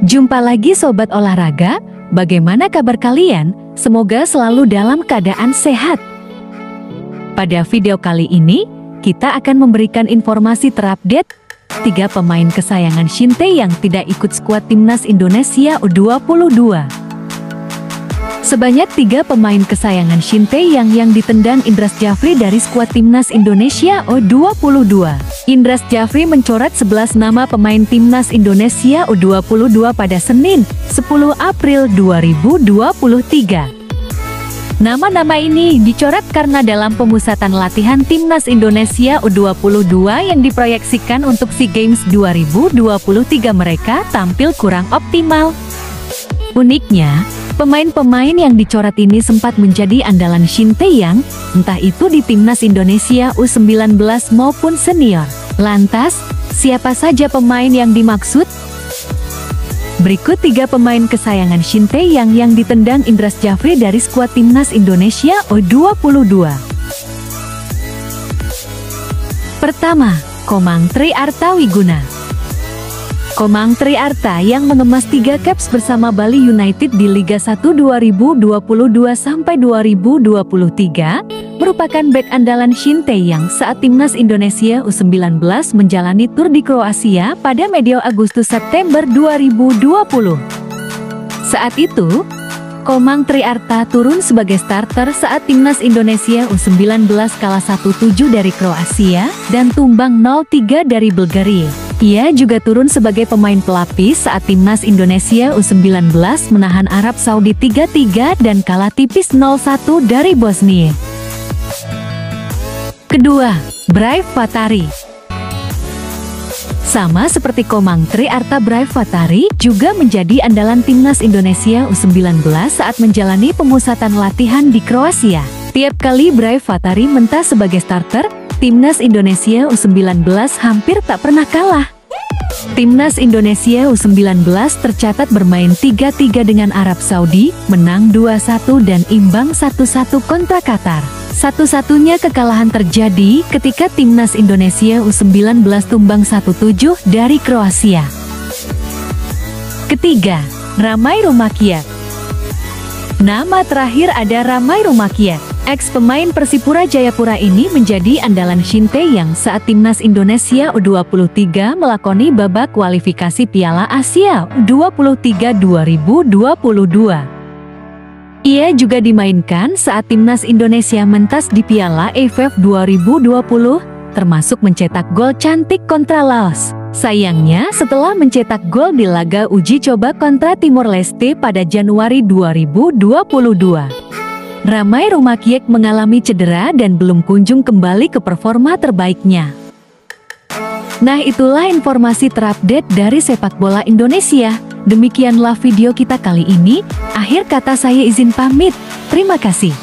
Jumpa lagi Sobat Olahraga, bagaimana kabar kalian? Semoga selalu dalam keadaan sehat. Pada video kali ini, kita akan memberikan informasi terupdate 3 pemain kesayangan Shin Tae-yang tidak ikut skuad timnas Indonesia U22. Sebanyak 3 pemain kesayangan Shin Tae-yang yang ditendang Indra Syafri dari skuad timnas Indonesia U22. Indra Syafri mencoret 11 nama pemain timnas Indonesia U22 pada Senin, 10 April 2023. Nama-nama ini dicoret karena dalam pemusatan latihan timnas Indonesia U22 yang diproyeksikan untuk SEA Games 2023 mereka tampil kurang optimal. Uniknya, pemain-pemain yang dicoret ini sempat menjadi andalan Shin Tae-yang, entah itu di timnas Indonesia U19 maupun senior. Lantas, siapa saja pemain yang dimaksud? Berikut 3 pemain kesayangan Shin Tae-yang yang ditendang Indra Syafri dari skuad timnas Indonesia U22. Pertama, Komang Triarta Wiguna. Komang Triarta yang mengemas 3 caps bersama Bali United di Liga 1 2022-2023, merupakan bek andalan Shin Tae-yang saat timnas Indonesia U19 menjalani tur di Kroasia pada medio Agustus-September 2020. Saat itu, Komang Triarta turun sebagai starter saat timnas Indonesia U19 kalah 1-7 dari Kroasia dan tumbang 0-3 dari Bulgaria. Ia juga turun sebagai pemain pelapis saat timnas Indonesia U19 menahan Arab Saudi 3-3 dan kalah tipis 0-1 dari Bosnia. Kedua, Brive Vatari. Sama seperti Komang Triarta, Brive Vatari juga menjadi andalan timnas Indonesia U19 saat menjalani pemusatan latihan di Kroasia. Tiap kali Brive Vatari mentas sebagai starter, timnas Indonesia U19 hampir tak pernah kalah. Timnas Indonesia U19 tercatat bermain 3-3 dengan Arab Saudi, menang 2-1 dan imbang 1-1 kontra Qatar. Satu-satunya kekalahan terjadi ketika timnas Indonesia U19 tumbang 1-7 dari Kroasia. Ketiga, Ramai Rumakiat. Nama terakhir ada Ramai Rumakiat. Ex-pemain Persipura Jayapura ini menjadi andalan Shin Tae-yang saat timnas Indonesia U23 melakoni babak kualifikasi Piala Asia U23 2022. Ia juga dimainkan saat timnas Indonesia mentas di Piala AFF 2020, termasuk mencetak gol cantik kontra Laos. Sayangnya, setelah mencetak gol di laga uji coba kontra Timor Leste pada Januari 2022, Ramai Rumakiat mengalami cedera dan belum kunjung kembali ke performa terbaiknya. Nah, itulah informasi terupdate dari sepak bola Indonesia. Demikianlah video kita kali ini. Akhir kata saya izin pamit. Terima kasih.